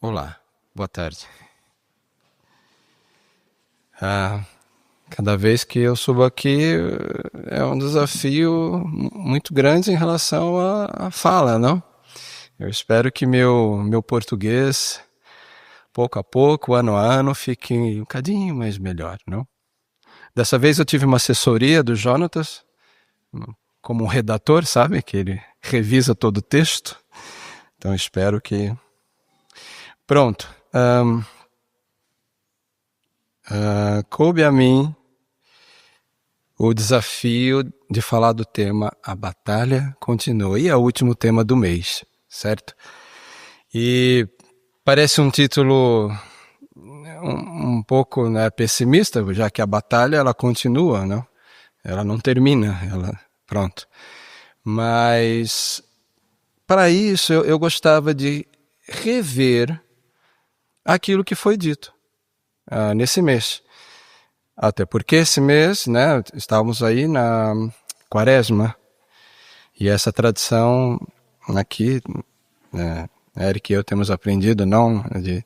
Olá, boa tarde. Cada vez que eu subo aqui é um desafio muito grande em relação à fala, não? Eu espero que meu português, pouco a pouco, ano a ano, fique um bocadinho mais melhor, não? Dessa vez eu tive uma assessoria do Jonatas, como um redator, sabe? Que ele revisa todo o texto. Então espero que... Pronto. Coube a mim o desafio de falar do tema A Batalha Continua. E é o último tema do mês, certo? E parece um título um pouco, né, pessimista, já que a batalha ela continua, não? Ela não termina, pronto. Mas para isso eu gostava de rever aquilo que foi dito nesse mês. Até porque esse mês, né, estávamos aí na Quaresma. E essa tradição aqui, Eric e eu temos aprendido, não, de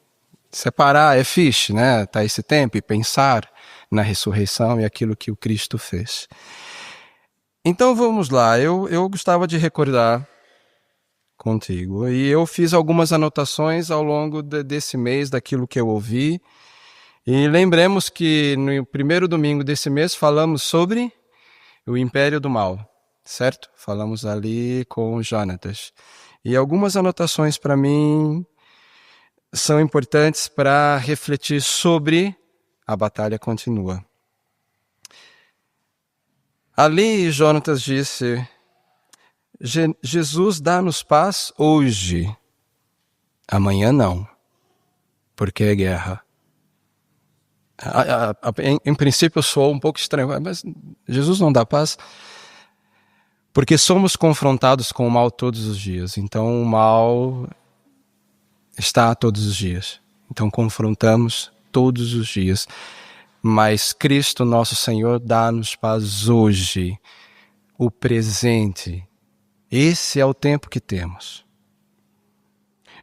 separar, é fixe, né, tá esse tempo e pensar na ressurreição e aquilo que o Cristo fez. Então vamos lá, eu gostava de recordar contigo. E eu fiz algumas anotações ao longo desse mês, daquilo que eu ouvi. E lembremos que no primeiro domingo desse mês falamos sobre o Império do Mal, certo? Falamos ali com o Jonatas. E algumas anotações para mim são importantes para refletir sobre A Batalha Continua. Ali Jonatas disse: Jesus dá-nos paz hoje, amanhã não, porque é guerra. Em princípio soou um pouco estranho, mas Jesus não dá paz porque somos confrontados com o mal todos os dias. Então o mal está todos os dias. Então confrontamos todos os dias. Mas Cristo, nosso Senhor, dá-nos paz hoje, o presente. Esse é o tempo que temos.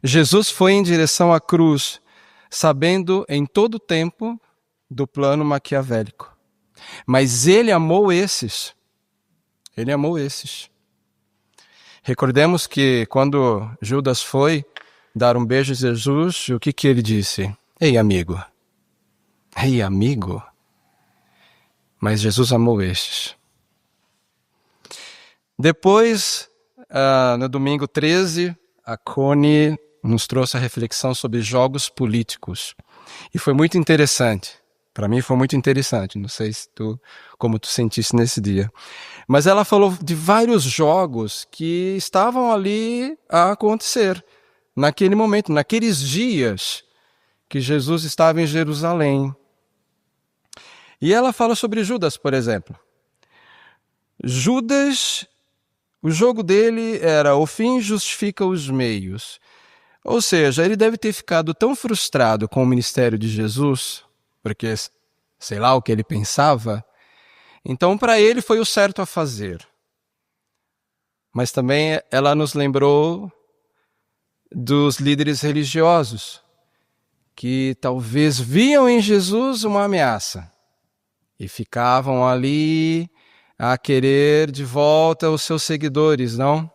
Jesus foi em direção à cruz, sabendo em todo o tempo do plano maquiavélico. Mas ele amou esses. Ele amou esses. Recordemos que quando Judas foi dar um beijo a Jesus, o que ele disse? Ei, amigo. Ei, amigo. Mas Jesus amou estes. Depois, no domingo 13, a Connie nos trouxe a reflexão sobre jogos políticos. E foi muito interessante. Para mim foi muito interessante. Não sei se como tu sentiste nesse dia. Mas ela falou de vários jogos que estavam ali a acontecer. Naquele momento, naqueles dias que Jesus estava em Jerusalém. E ela fala sobre Judas, por exemplo. Judas, o jogo dele era o fim justifica os meios. Ou seja, ele deve ter ficado tão frustrado com o ministério de Jesus, porque sei lá o que ele pensava, então para ele foi o certo a fazer. Mas também ela nos lembrou dos líderes religiosos, que talvez viam em Jesus uma ameaça e ficavam ali a querer de volta os seus seguidores, não?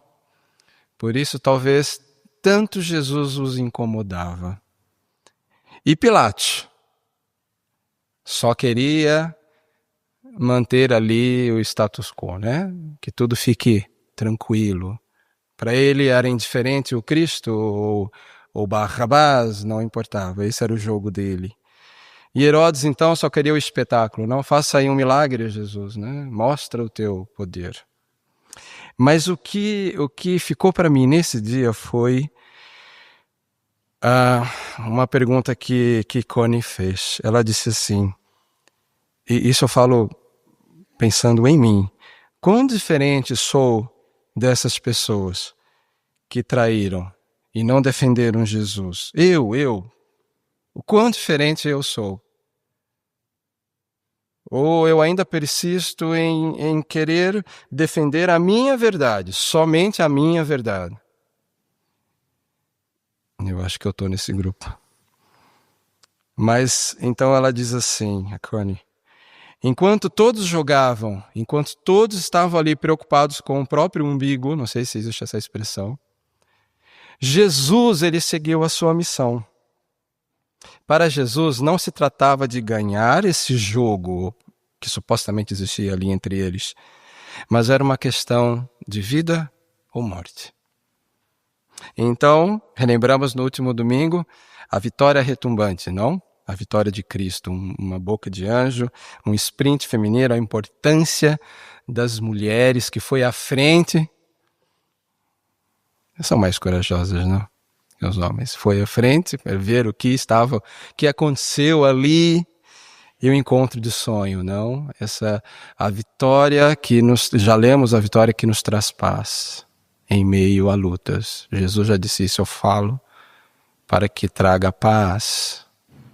Por isso talvez tanto Jesus os incomodava. E Pilatos só queria manter ali o status quo, né? Que tudo fique tranquilo. Para ele era indiferente o Cristo ou Barrabás, não importava, esse era o jogo dele. E Herodes então só queria o espetáculo, não faça aí um milagre, Jesus, né? Mostra o teu poder. Mas o que ficou para mim nesse dia foi uma pergunta que Connie fez. Ela disse assim, e isso eu falo pensando em mim, quão diferente sou dessas pessoas que traíram e não defenderam Jesus? O quão diferente eu sou? Ou eu ainda persisto em querer defender a minha verdade, somente a minha verdade? Eu acho que eu estou nesse grupo. Mas, então ela diz assim, a Connie: enquanto todos jogavam, enquanto todos estavam ali preocupados com o próprio umbigo, não sei se existe essa expressão, Jesus, ele seguiu a sua missão. Para Jesus, não se tratava de ganhar esse jogo que supostamente existia ali entre eles, mas era uma questão de vida ou morte. Então, relembramos no último domingo a vitória retumbante, não? A vitória de Cristo, uma boca de anjo, um sprint feminino, a importância das mulheres que foi à frente. São mais corajosas, não? Que os homens. Foi à frente para ver o que aconteceu ali, e o encontro de sonho, não? A vitória já lemos a vitória que nos traz paz em meio a lutas. Jesus já disse isso: eu falo para que traga paz.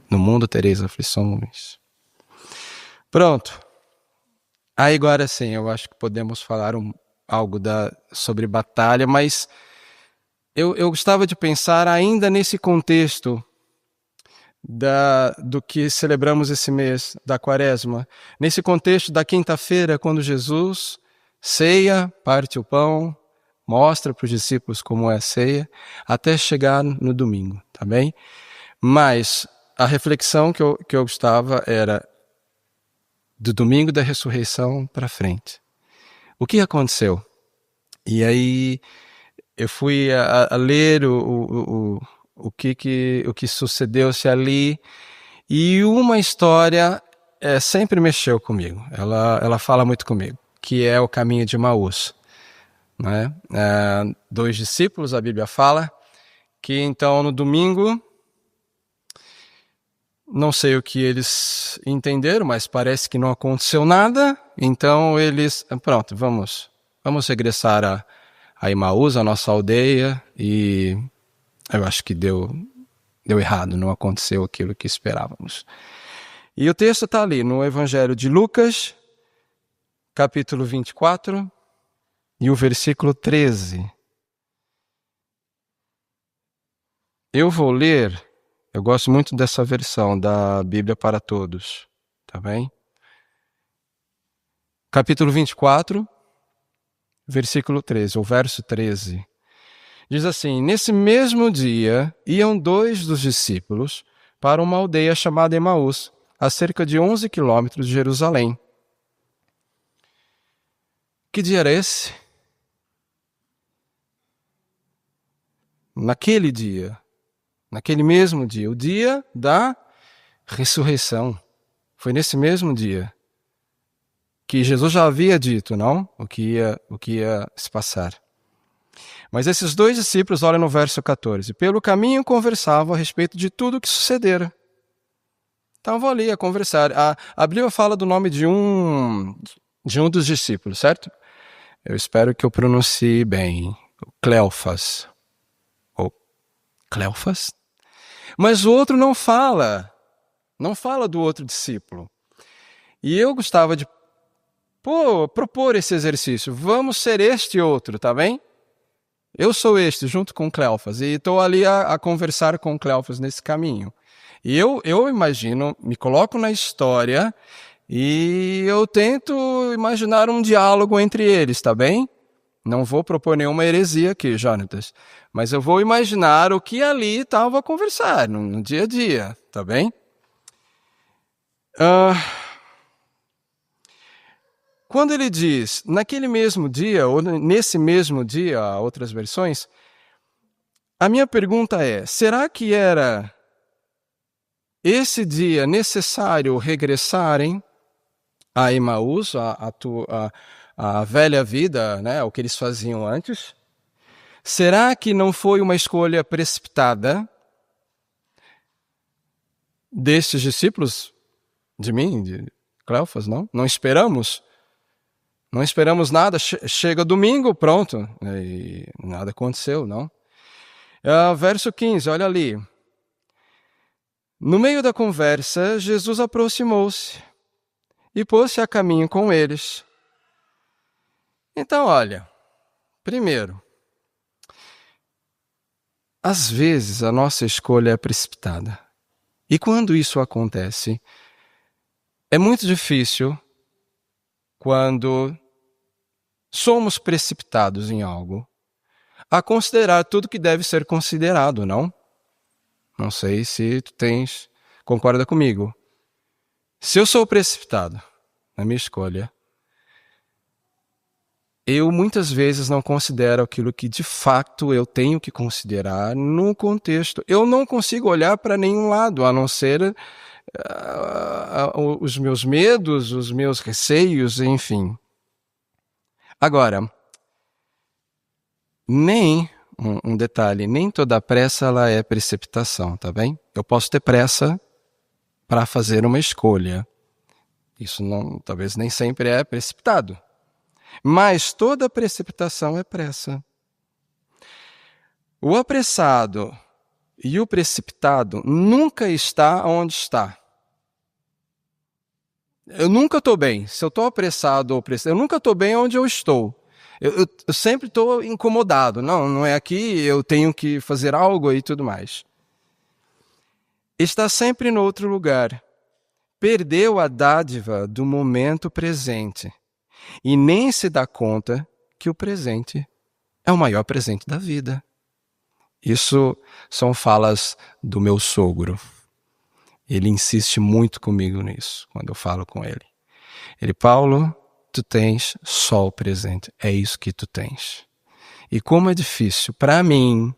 No mundo tereis aflições. Pronto. Aí agora sim, eu acho que podemos falar algo sobre batalha, mas eu gostava de pensar ainda nesse contexto do que celebramos esse mês, da Quaresma. Nesse contexto da quinta-feira, quando Jesus ceia, parte o pão, mostra para os discípulos como é a ceia, até chegar no domingo, tá bem? Mas a reflexão que eu gostava era do domingo da ressurreição para frente. O que aconteceu? E aí eu fui a ler o que sucedeu-se ali, e uma história sempre mexeu comigo. Ela fala muito comigo, que é o caminho de Emaús. Né? 2 discípulos, a Bíblia fala, que então no domingo, não sei o que eles entenderam, mas parece que não aconteceu nada. Então eles, pronto, vamos regressar a Emaús, a nossa aldeia, e eu acho que deu errado, não aconteceu aquilo que esperávamos. E o texto está ali no Evangelho de Lucas, capítulo 24, e o versículo 13. Eu vou ler, eu gosto muito dessa versão da Bíblia para Todos, tá bem? Capítulo 24, versículo 13, ou verso 13. Diz assim: nesse mesmo dia, iam 2 dos discípulos para uma aldeia chamada Emaús, a cerca de 11 quilômetros de Jerusalém. Que dia era esse? Naquele dia, naquele mesmo dia, o dia da ressurreição. Foi nesse mesmo dia que Jesus já havia dito, não? O que ia se passar. Mas esses 2 discípulos, olha no verso 14, pelo caminho conversavam a respeito de tudo o que sucedera. Estavam ali a conversar. A Bíblia fala do nome de um dos discípulos, certo? Eu espero que eu pronuncie bem. Cleofas. Ou Cleofas? Mas o outro não fala. Não fala do outro discípulo. E eu gostava de propor esse exercício. Vamos ser este outro, tá bem? Eu sou este, junto com Cleofas. E estou ali a conversar com Cleofas nesse caminho. E eu imagino, me coloco na história e eu tento imaginar um diálogo entre eles, tá bem? Não vou propor nenhuma heresia aqui, Jonatas. Mas eu vou imaginar o que ali estava a conversar no dia a dia, tá bem? Quando ele diz, naquele mesmo dia, ou nesse mesmo dia, há outras versões, a minha pergunta é, será que era esse dia necessário regressarem a Emaús, a velha vida, né, o que eles faziam antes? Será que não foi uma escolha precipitada destes discípulos, de mim, de Cleofas, não? Não esperamos nada, chega domingo, pronto, e nada aconteceu, não? Verso 15, olha ali. No meio da conversa, Jesus aproximou-se e pôs-se a caminho com eles. Então, olha, primeiro, Às vezes a nossa escolha é precipitada. E quando isso acontece, é muito difícil quando somos precipitados em algo a considerar tudo que deve ser considerado, não? Não sei se concorda comigo. Se eu sou precipitado na minha escolha, eu muitas vezes não considero aquilo que de fato eu tenho que considerar no contexto. Eu não consigo olhar para nenhum lado, a não ser os meus medos, os meus receios, enfim. Agora, um detalhe, nem toda pressa ela é precipitação, tá bem? Eu posso ter pressa para fazer uma escolha. Isso talvez nem sempre é precipitado. Mas toda precipitação é pressa. O apressado e o precipitado nunca está onde está. Eu nunca estou bem. Se eu estou apressado ou precipitado, eu nunca estou bem onde eu estou. Eu sempre estou incomodado. Não é aqui, eu tenho que fazer algo e tudo mais. Está sempre no outro lugar. Perdeu a dádiva do momento presente. E nem se dá conta que o presente é o maior presente da vida. Isso são falas do meu sogro. Ele insiste muito comigo nisso, quando eu falo com ele. Paulo, tu tens só o presente. É isso que tu tens. E como é difícil para mim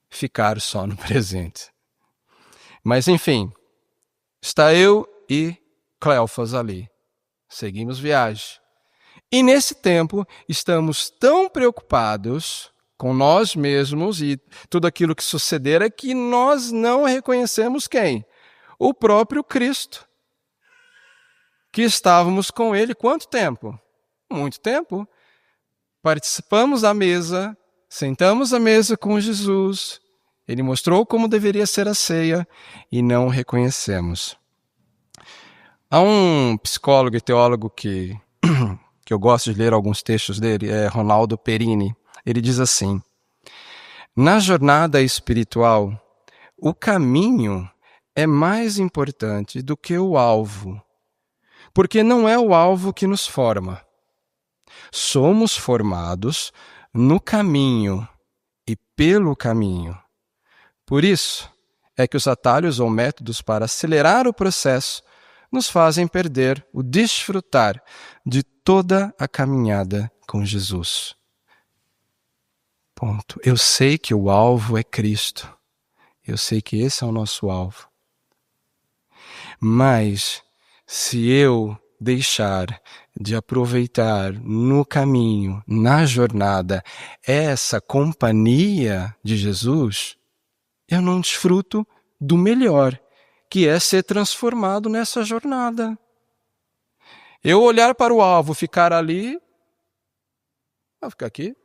ficar só no presente. Mas enfim, está eu e Cleofas ali. Seguimos viagem. E nesse tempo, estamos tão preocupados com nós mesmos e tudo aquilo que suceder é que nós não reconhecemos quem? O próprio Cristo. Que estávamos com ele quanto tempo? Muito tempo. Participamos da mesa, sentamos à mesa com Jesus. Ele mostrou como deveria ser a ceia e não o reconhecemos. Há um psicólogo e teólogo que eu gosto de ler alguns textos dele, é Ronaldo Perini. Ele diz assim: na jornada espiritual, o caminho é mais importante do que o alvo, porque não é o alvo que nos forma. Somos formados no caminho e pelo caminho. Por isso é que os atalhos ou métodos para acelerar o processo nos fazem perder o desfrutar de toda a caminhada com Jesus. Ponto. Eu sei que o alvo é Cristo. Eu sei que esse é o nosso alvo. Mas se eu deixar de aproveitar no caminho, na jornada, essa companhia de Jesus, eu não desfruto do melhor, que é ser transformado nessa jornada. Eu olhar para o alvo, ficar ali, vou ficar aqui,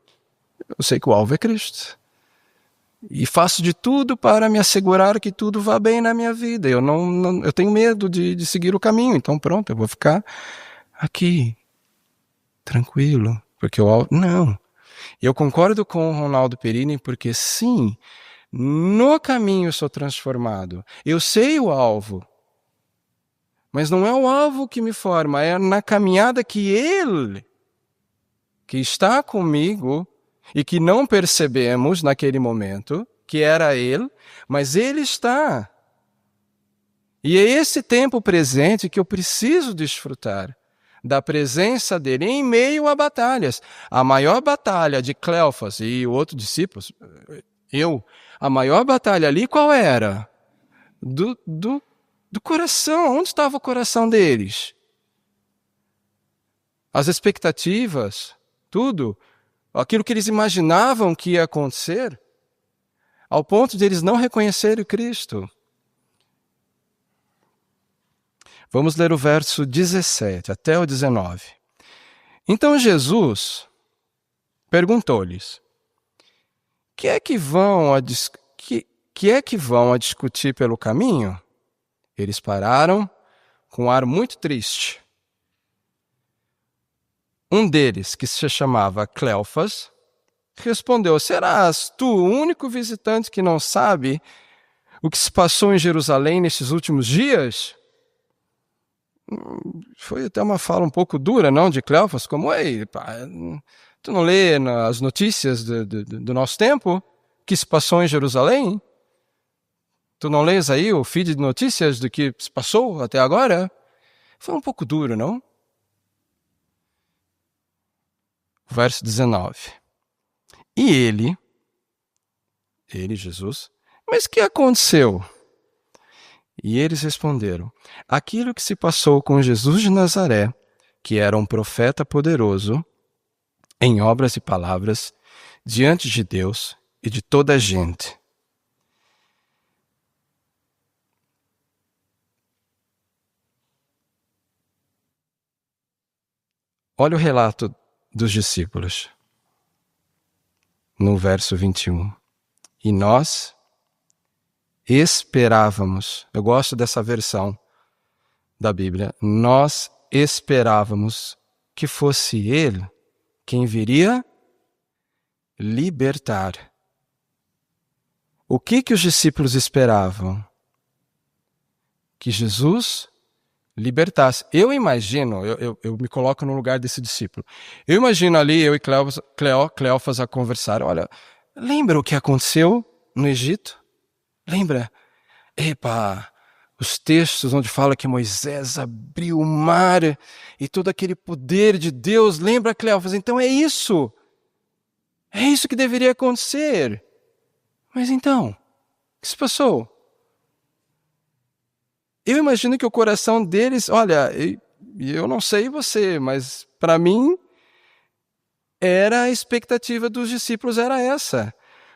eu sei que o alvo é Cristo. E faço de tudo para me assegurar que tudo vá bem na minha vida. Eu tenho medo de seguir o caminho, então pronto, eu vou ficar aqui, tranquilo, porque o alvo... Não. Eu concordo com o Ronaldo Perini, porque sim, no caminho eu sou transformado. Eu sei o alvo, mas não é o alvo que me forma, é na caminhada que Ele, que está comigo e que não percebemos naquele momento, que era Ele, mas Ele está. E é esse tempo presente que eu preciso desfrutar da presença dele em meio a batalhas. A maior batalha de Cleofas e o outro discípulo, a maior batalha ali qual era? Do coração. Onde estava o coração deles? As expectativas, tudo, aquilo que eles imaginavam que ia acontecer, ao ponto de eles não reconhecerem Cristo. Vamos ler o verso 17 até o 19. Então Jesus perguntou-lhes: que é que vão a discutir pelo caminho? Eles pararam com um ar muito triste. Um deles, que se chamava Cleofas, respondeu: serás tu o único visitante que não sabe o que se passou em Jerusalém nesses últimos dias? Foi até uma fala um pouco dura, não, de Cleófas, como: ei, pá, tu não lê as notícias do nosso tempo? O que se passou em Jerusalém? Tu não lês aí o feed de notícias do que se passou até agora? Foi um pouco duro, não? Verso 19. E ele, Jesus, mas que aconteceu? E eles responderam: aquilo que se passou com Jesus de Nazaré, que era um profeta poderoso em obras e palavras diante de Deus e de toda a gente. Olha o relato dos discípulos no verso 21. E nós esperávamos, eu gosto dessa versão da Bíblia, nós esperávamos que fosse ele quem viria libertar. O que os discípulos esperavam? Que Jesus libertasse. Eu imagino, eu me coloco no lugar desse discípulo. Eu imagino ali, eu e Cleófas a conversar. Olha, lembra o que aconteceu no Egito? Lembra? Epa, os textos onde fala que Moisés abriu o mar e todo aquele poder de Deus. Lembra, Cleófas? Então é isso. É isso que deveria acontecer. Mas então, o que se passou? Eu imagino que o coração deles, olha, eu não sei você, mas para mim era a expectativa dos discípulos era essa.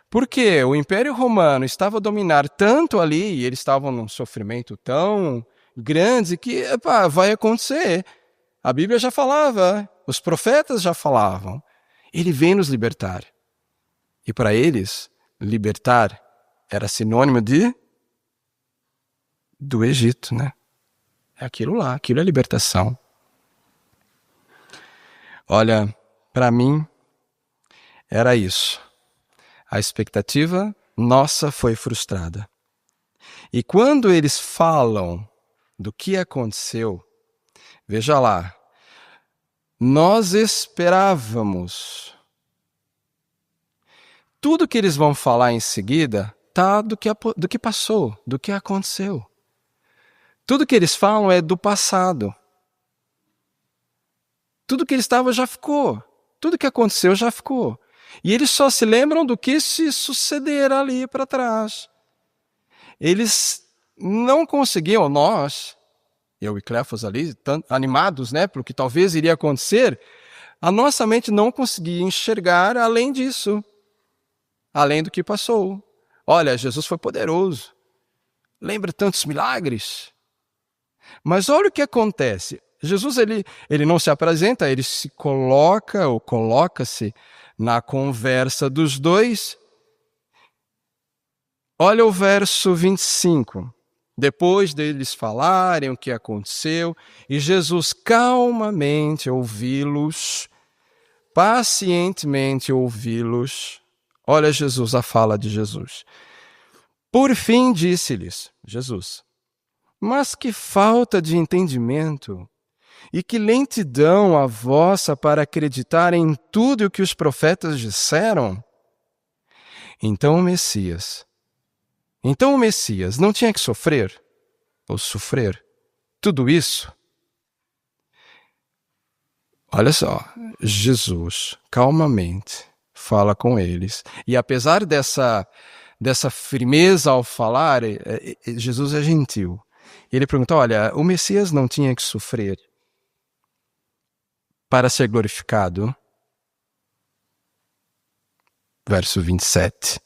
Porque o Império Romano estava a dominar tanto ali, e eles estavam num sofrimento tão grande que, vai acontecer. A Bíblia já falava, os profetas já falavam. Ele vem nos libertar. E para eles, libertar era sinônimo do Egito, né? É aquilo lá, aquilo é libertação. Olha, para mim, era isso. A expectativa nossa foi frustrada. E quando eles falam do que aconteceu, veja lá, nós esperávamos. Tudo que eles vão falar em seguida tá do que passou, do que aconteceu. Tudo que eles falam é do passado. Tudo que eles estavam já ficou. Tudo que aconteceu já ficou. E eles só se lembram do que se suceder ali para trás. Eles não conseguiam, nós, eu e Cleófas ali, animados, né, pelo que talvez iria acontecer, a nossa mente não conseguia enxergar além disso, além do que passou. Olha, Jesus foi poderoso. Lembra tantos milagres? Mas olha o que acontece. Jesus, ele não se apresenta, ele se coloca ou coloca-se na conversa dos dois. Olha o verso 25. Depois deles falarem o que aconteceu, e Jesus calmamente ouvi-los, pacientemente ouvi-los. Olha Jesus, a fala de Jesus. Por fim disse-lhes, Jesus: mas que falta de entendimento e que lentidão a vossa para acreditar em tudo o que os profetas disseram. Então o Messias não tinha que sofrer tudo isso. Olha só, Jesus calmamente fala com eles. E apesar dessa firmeza ao falar, Jesus é gentil. Ele pergunta: olha, o Messias não tinha que sofrer para ser glorificado? Verso 27.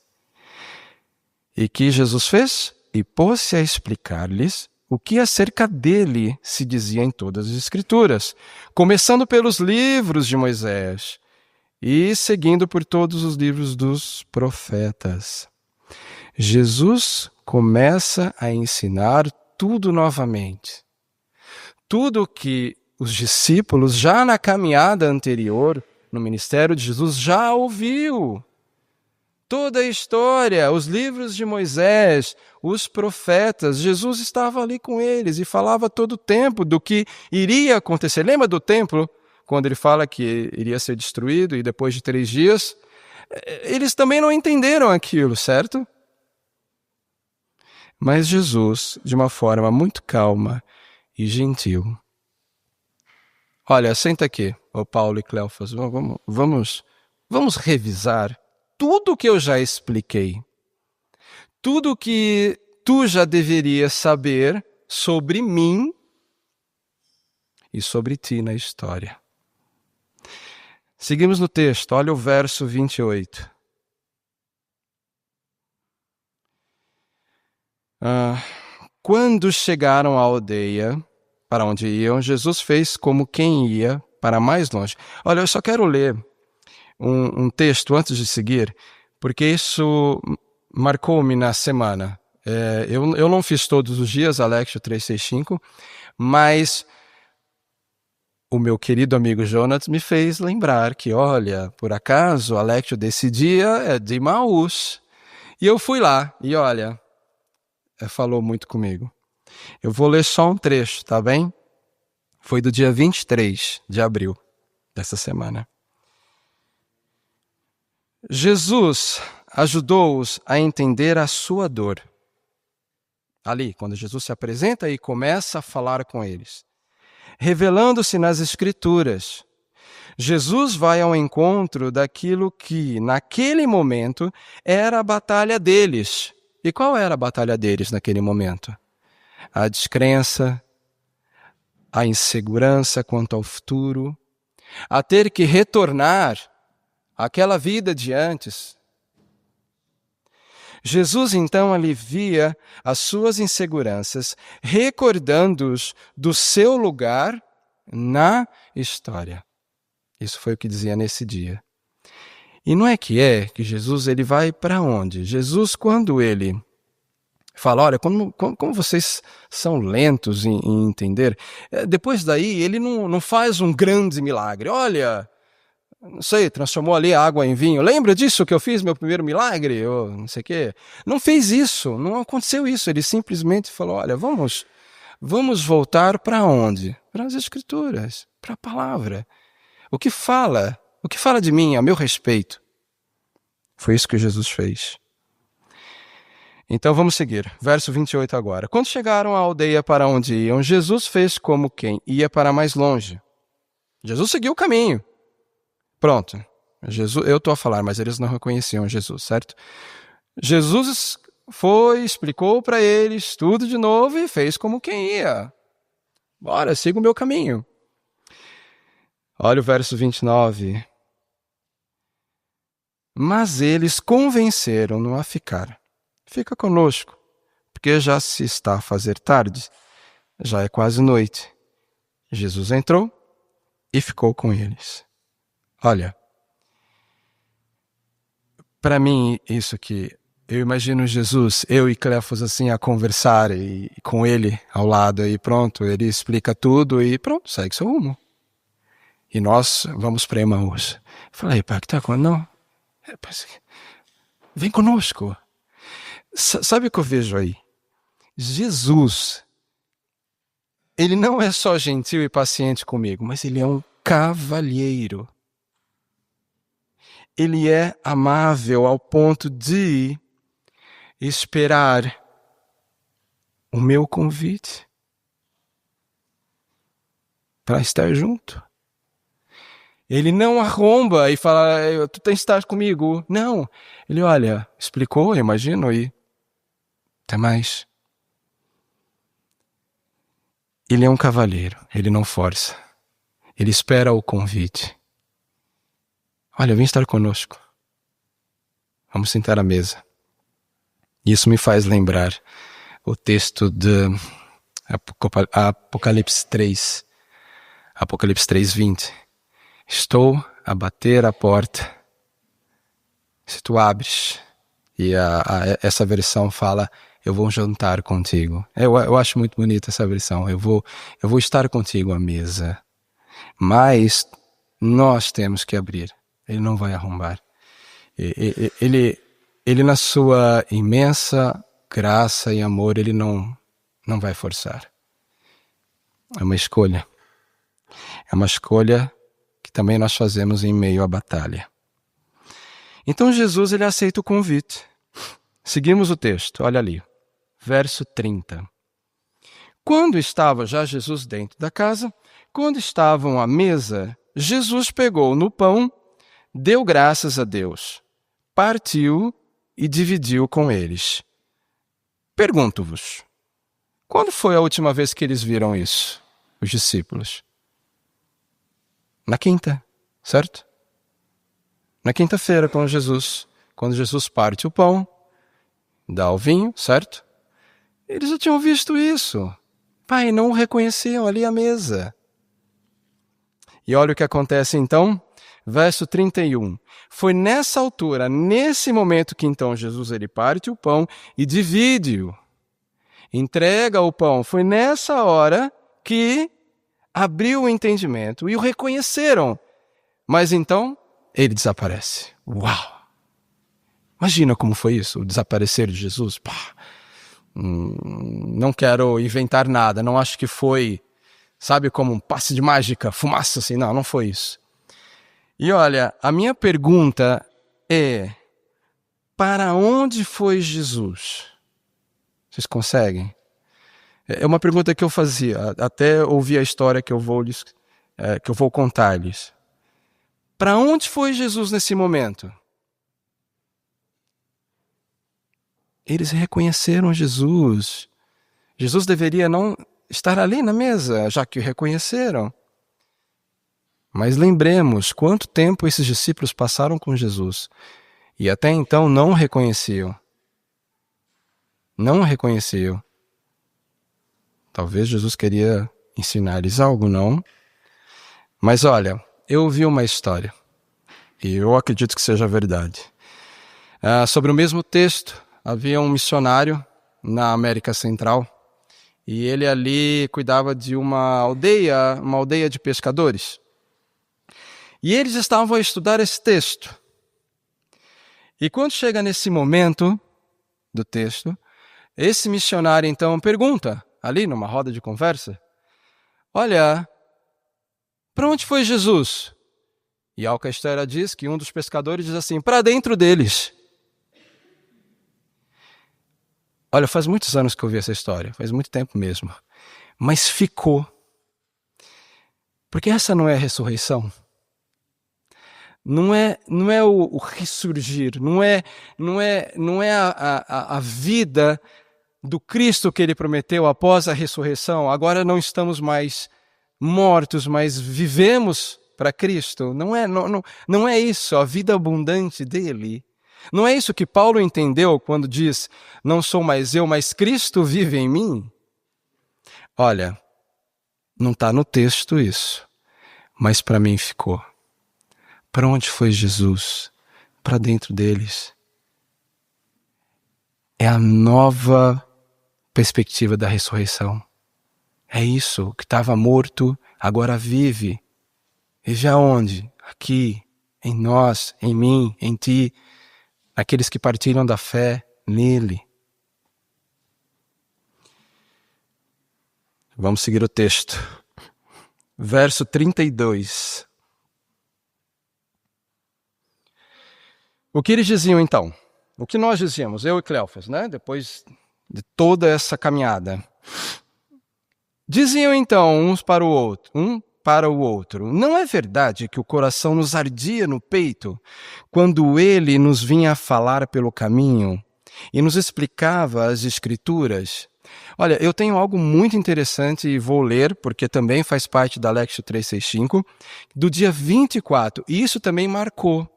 E que Jesus fez? E pôs-se a explicar-lhes o que acerca dele se dizia em todas as Escrituras, começando pelos livros de Moisés e seguindo por todos os livros dos profetas. Jesus começa a ensinar tudo novamente. Tudo que os discípulos, já na caminhada anterior, no ministério de Jesus, já ouviu. Toda a história, os livros de Moisés, os profetas, Jesus estava ali com eles e falava todo o tempo do que iria acontecer. Lembra do templo, quando ele fala que iria ser destruído e depois de 3 dias? Eles também não entenderam aquilo, certo? Mas Jesus, de uma forma muito calma e gentil. Olha, senta aqui, ô Paulo e Cleofas, vamos revisar tudo que eu já expliquei. Tudo que tu já deverias saber sobre mim e sobre ti na história. Seguimos no texto, olha o verso 28. Quando chegaram à aldeia para onde iam, Jesus fez como quem ia para mais longe. Olha, eu só quero ler um texto antes de seguir, porque isso marcou-me na semana. Eu não fiz todos os dias a Lectio 365, mas o meu querido amigo Jonas me fez lembrar que, olha, por acaso a Lectio desse dia é de Emaús. E eu fui lá e olha, falou muito comigo. Eu vou ler só um trecho, tá bem? Foi do dia 23 de abril dessa semana. Jesus ajudou-os a entender a sua dor. Ali, quando Jesus se apresenta e começa a falar com eles. Revelando-se nas Escrituras. Jesus vai ao encontro daquilo que, naquele momento, era a batalha deles. E qual era a batalha deles naquele momento? A descrença, a insegurança quanto ao futuro, a ter que retornar àquela vida de antes. Jesus então alivia as suas inseguranças, recordando-os do seu lugar na história. Isso foi o que dizia nesse dia. E não é que Jesus ele vai para onde? Jesus, quando ele fala, olha, como vocês são lentos em entender, depois daí ele não faz um grande milagre. Olha, não sei, transformou ali a água em vinho. Lembra disso que eu fiz, meu primeiro milagre? Ou não sei o quê. Não fez isso, não aconteceu isso. Ele simplesmente falou, olha, vamos voltar para onde? Para as Escrituras, para a palavra. O que fala de mim a meu respeito? Foi isso que Jesus fez. Então vamos seguir. Verso 28 agora. Quando chegaram à aldeia para onde iam, Jesus fez como quem ia para mais longe. Jesus seguiu o caminho. Pronto. Eu estou a falar, mas eles não reconheciam Jesus, certo? Jesus foi, explicou para eles tudo de novo e fez como quem ia. Bora, siga o meu caminho. Olha o verso 29. Mas eles convenceram-no a ficar. Fica conosco, porque já se está a fazer tarde, já é quase noite. Jesus entrou e ficou com eles. Olha, para mim, isso que eu imagino Jesus, eu e Cleofas assim a conversar e com ele ao lado e pronto, ele explica tudo e pronto, segue seu rumo. E nós vamos para Emaús. Falei, pai, o que está acontecendo? Não, vem conosco. Sabe o que eu vejo aí? Jesus, ele não é só gentil e paciente comigo, mas ele é um cavalheiro. Ele é amável ao ponto de esperar o meu convite para estar junto. Ele não arromba e fala, tu tens de estar comigo. Não, ele olha, explicou, imagino, e até mais. Ele é um cavalheiro, ele não força. Ele espera o convite. Olha, vem estar conosco. Vamos sentar à mesa. Isso me faz lembrar o texto de Apocalipse 3. Apocalipse 3:20. Estou a bater a porta. Se tu abres, e essa versão fala, eu vou jantar contigo. Eu acho muito bonita essa versão. Eu vou estar contigo à mesa. Mas nós temos que abrir. Ele não vai arrombar. Ele Ele na sua imensa graça e amor, ele não vai forçar. É uma escolha. É uma escolha que também nós fazemos em meio à batalha. Então Jesus, ele aceita o convite. Seguimos o texto, olha ali, verso 30. Quando estava já Jesus dentro da casa, quando estavam à mesa, Jesus pegou no pão, deu graças a Deus, partiu e dividiu com eles. Pergunto-vos, quando foi a última vez que eles viram isso, os discípulos? Na quinta, certo? Na quinta-feira com Jesus, quando Jesus parte o pão, dá o vinho, certo? Eles já tinham visto isso. Pai, não o reconheciam ali à mesa. E olha o que acontece então, verso 31. Foi nessa altura, nesse momento que então Jesus ele parte o pão e divide-o. Entrega o pão. Foi nessa hora que abriu o entendimento e o reconheceram. Mas então, ele desaparece. Uau! Imagina como foi isso, o desaparecer de Jesus. Não quero inventar nada, não acho que foi, sabe, como um passe de mágica, fumaça assim, não foi isso. E olha, a minha pergunta é, para onde foi Jesus? Vocês conseguem? É uma pergunta que eu fazia, até ouvir a história que eu vou contar-lhes. Para onde foi Jesus nesse momento? Eles reconheceram Jesus. Jesus deveria não estar ali na mesa, já que o reconheceram. Mas lembremos quanto tempo esses discípulos passaram com Jesus e até então não o reconheciam. Não o reconheciam. Talvez Jesus queria ensinar-lhes algo, não? Mas olha, eu ouvi uma história, e eu acredito que seja verdade. Sobre o mesmo texto, havia um missionário na América Central, e ele ali cuidava de uma aldeia de pescadores. E eles estavam a estudar esse texto. E quando chega nesse momento do texto, esse missionário então pergunta, ali numa roda de conversa, olha, para onde foi Jesus? E a história diz que um dos pescadores diz assim, para dentro deles. Olha, faz muitos anos que eu vi essa história, faz muito tempo mesmo. Mas ficou. Porque essa não é a ressurreição. Não é o ressurgir, não é a vida do Cristo que ele prometeu após a ressurreição. Agora não estamos mais mortos, mas vivemos para Cristo. Não é isso, a vida abundante dele. Não é isso que Paulo entendeu quando diz, não sou mais eu, mas Cristo vive em mim? Olha, não está no texto isso, mas para mim ficou. Para onde foi Jesus? Para dentro deles. É a nova perspectiva da ressurreição. É isso, o que estava morto, agora vive. Vive aonde? Aqui, em nós, em mim, em ti, aqueles que partilham da fé nele. Vamos seguir o texto. Verso 32. O que eles diziam então? O que nós dizíamos, eu e Cleófas, né? Depois de toda essa caminhada. Diziam então um para o outro, não é verdade que o coração nos ardia no peito quando ele nos vinha falar pelo caminho e nos explicava as Escrituras? Olha, eu tenho algo muito interessante e vou ler, porque também faz parte da Lectio 365, do dia 24, e isso também marcou,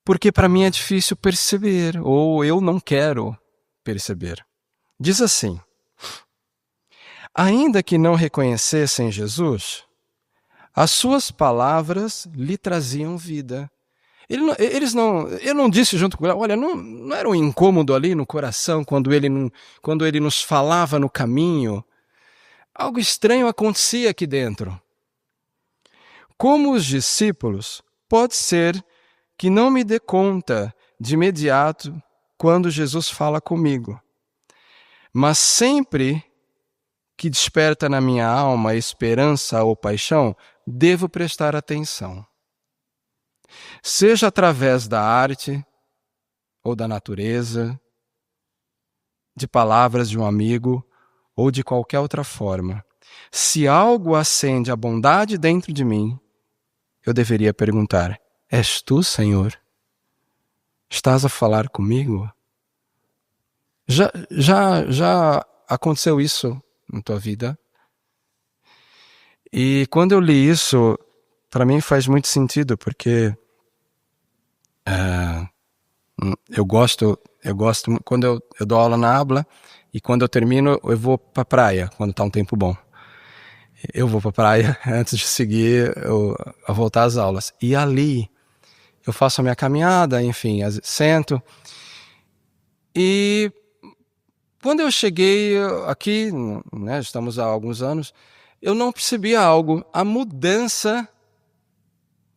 porque para mim é difícil perceber, ou eu não quero perceber. Diz assim, ainda que não reconhecessem Jesus, as suas palavras lhe traziam vida. Eu não disse junto com ele, olha, não era um incômodo ali no coração quando ele nos falava no caminho. Algo estranho acontecia aqui dentro. Como os discípulos, pode ser que não me dê conta de imediato quando Jesus fala comigo. Mas sempre que desperta na minha alma esperança ou paixão, devo prestar atenção. Seja através da arte ou da natureza, de palavras de um amigo ou de qualquer outra forma. Se algo acende a bondade dentro de mim, eu deveria perguntar: és tu, Senhor? Estás a falar comigo? Já aconteceu isso na tua vida? E quando eu li isso, para mim faz muito sentido, porque eu gosto quando eu dou aula na Habla, e quando eu termino eu vou para a praia, quando está um tempo bom. Eu vou para a praia antes de seguir a voltar às aulas. E ali eu faço a minha caminhada, enfim, sento. E quando eu cheguei aqui, né, estamos há alguns anos, eu não percebia algo, a mudança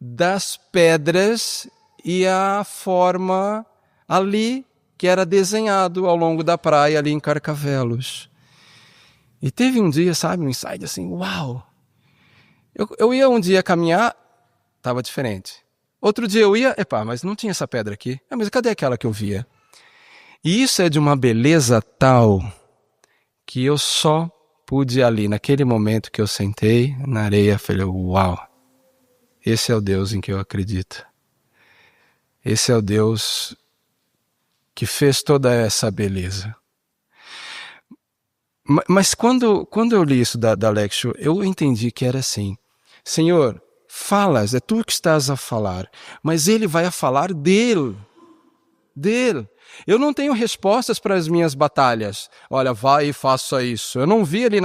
das pedras e a forma ali que era desenhado ao longo da praia ali em Carcavelos. E teve um dia, sabe, um insight assim, uau! Eu ia um dia caminhar, estava diferente. Outro dia eu ia, mas não tinha essa pedra aqui. Mas cadê aquela que eu via? E isso é de uma beleza tal que eu só pude ali, naquele momento que eu sentei na areia, falei, uau, esse é o Deus em que eu acredito. Esse é o Deus que fez toda essa beleza. Mas quando eu li isso da Lectio, eu entendi que era assim: Senhor, falas, é tu que estás a falar, mas ele vai a falar dele. Eu não tenho respostas para as minhas batalhas. Olha, vai e faça isso. Eu não vi ali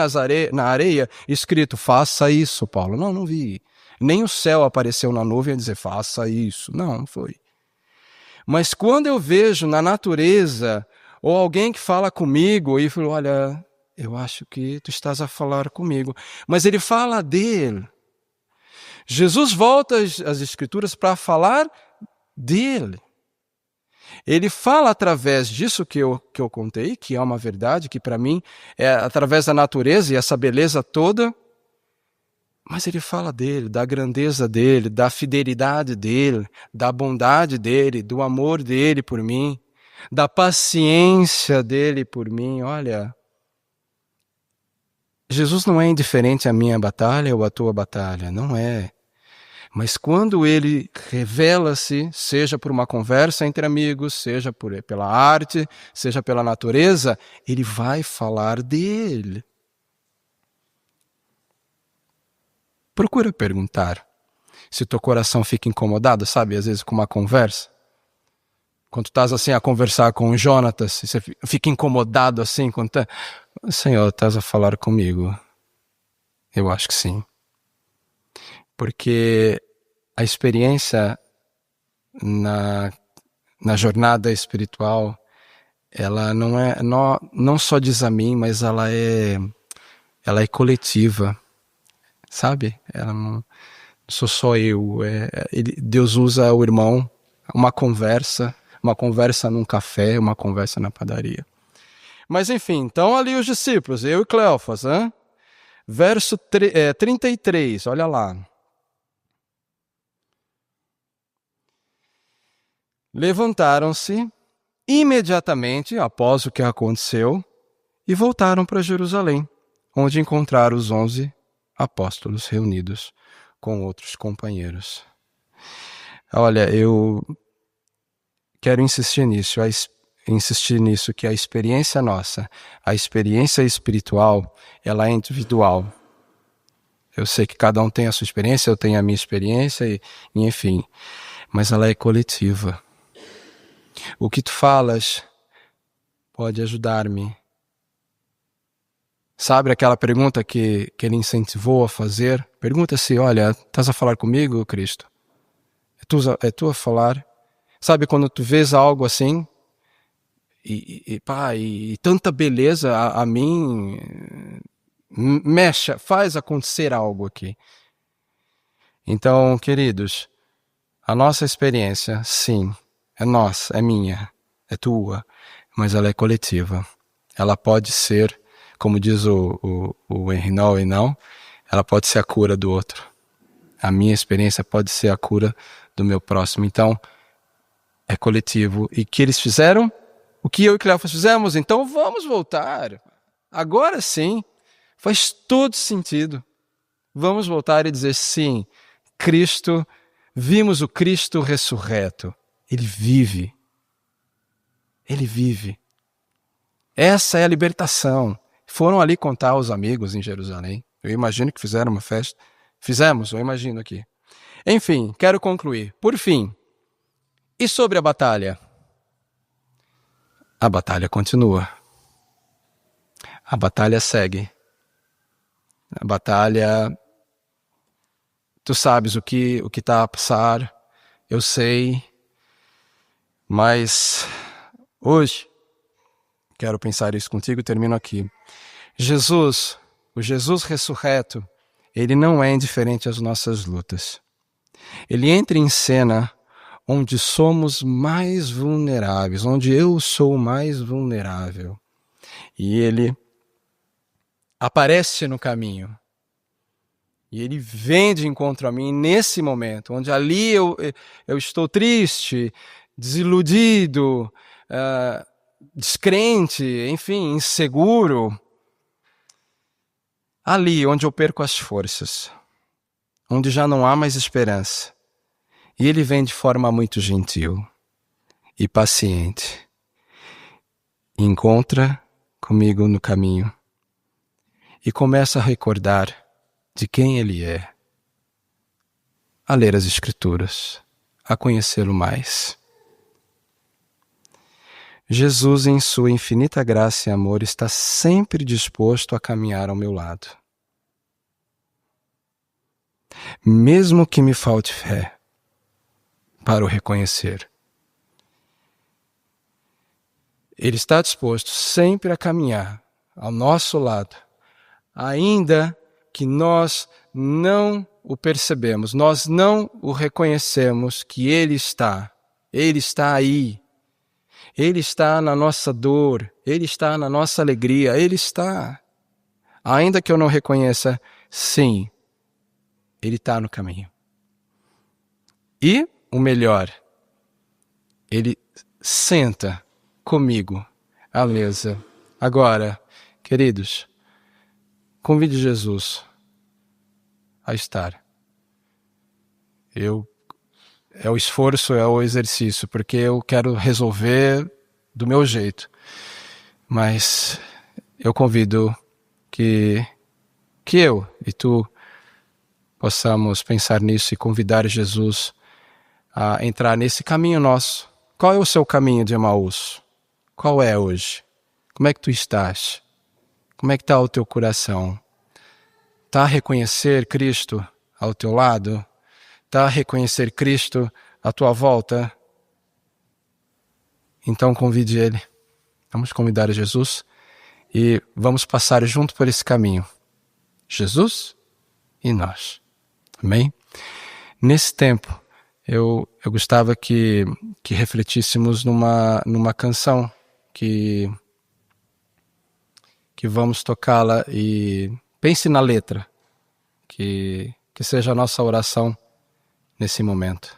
na areia escrito, faça isso, Paulo. Não vi. Nem o céu apareceu na nuvem a dizer, faça isso. Não foi. Mas quando eu vejo na natureza, ou alguém que fala comigo, e falo, olha, eu acho que tu estás a falar comigo. Mas ele fala dele. Jesus volta às Escrituras para falar dele. Ele fala através disso que eu contei, que é uma verdade, que para mim é através da natureza e essa beleza toda, mas ele fala dele, da grandeza dele, da fidelidade dele, da bondade dele, do amor dele por mim, da paciência dele por mim. Olha, Jesus não é indiferente à minha batalha ou à tua batalha, não é. Mas quando ele revela-se, seja por uma conversa entre amigos, seja pela arte, seja pela natureza, ele vai falar dele. Procura perguntar se teu coração fica incomodado, sabe, às vezes com uma conversa. Quando tu estás assim a conversar com o Jonatas, você fica incomodado assim, Senhor, estás a falar comigo? Eu acho que sim. Porque a experiência na jornada espiritual, ela não só diz a mim, mas ela é coletiva, sabe? Ela não sou só eu. Deus usa o irmão, uma conversa num café, uma conversa na padaria. Mas enfim, então ali os discípulos, eu e Cleofas, verso 33, olha lá. Levantaram-se imediatamente após o que aconteceu e voltaram para Jerusalém, onde encontraram os 11 apóstolos reunidos com outros companheiros. Olha, eu quero insistir nisso, que a experiência nossa, a experiência espiritual, ela é individual. Eu sei que cada um tem a sua experiência, eu tenho a minha experiência, e enfim, mas ela é coletiva. O que tu falas pode ajudar-me. Sabe aquela pergunta que ele incentivou a fazer? Pergunta-se, olha, estás a falar comigo, Cristo? É tu a falar? Sabe quando tu vês algo assim, e tanta beleza a mim, mexe, faz acontecer algo aqui. Então, queridos, A nossa experiência, sim, é nossa, é minha, é tua, mas ela é coletiva. Ela pode ser, como diz o Henry Nouwen, não, ela pode ser a cura do outro. A minha experiência pode ser a cura do meu próximo. Então, é coletivo. E que eles fizeram? O que eu e Cleófas fizemos? Então, vamos voltar. Agora sim, faz todo sentido. Vamos voltar e dizer sim, Cristo, vimos o Cristo ressurreto. Ele vive. Ele vive. Essa é a libertação. Foram ali contar aos amigos em Jerusalém. Eu imagino que fizeram uma festa. Fizemos, eu imagino aqui. Enfim, quero concluir. Por fim, e sobre a batalha? A batalha continua. A batalha segue. A batalha... Tu sabes o que está a passar, eu sei, mas hoje, quero pensar isso contigo e termino aqui. Jesus, o Jesus ressurreto, ele não é indiferente às nossas lutas. Ele entra em cena onde somos mais vulneráveis, onde eu sou mais vulnerável. E ele aparece no caminho. E ele vem de encontro a mim nesse momento, onde ali eu estou triste, desiludido, descrente, enfim, inseguro. Ali onde eu perco as forças, onde já não há mais esperança. E ele vem de forma muito gentil e paciente. Encontra comigo no caminho e começa a recordar de quem ele é, a ler as Escrituras, a conhecê-lo mais. Jesus, em sua infinita graça e amor, está sempre disposto a caminhar ao meu lado. Mesmo que me falte fé para o reconhecer. Ele está disposto sempre a caminhar ao nosso lado, ainda que nós não o percebemos, nós não o reconhecemos que Ele está aí, Ele está na nossa dor, Ele está na nossa alegria, Ele está. Ainda que eu não reconheça, sim, Ele está no caminho. E, o melhor, Ele senta comigo à mesa. Agora, queridos, convide Jesus a estar. É o esforço, é o exercício, porque eu quero resolver do meu jeito. Mas eu convido que eu e tu possamos pensar nisso e convidar Jesus a entrar nesse caminho nosso. Qual é o seu caminho de Emaús? Qual é hoje? Como é que tu estás? Como é que está o teu coração? Está a reconhecer Cristo ao teu lado? Está a reconhecer Cristo à tua volta? Então convide Ele. Vamos convidar Jesus e vamos passar junto por esse caminho. Jesus e nós. Amém? Nesse tempo, eu gostava que refletíssemos numa canção que vamos tocá-la e pense na letra, que seja a nossa oração nesse momento.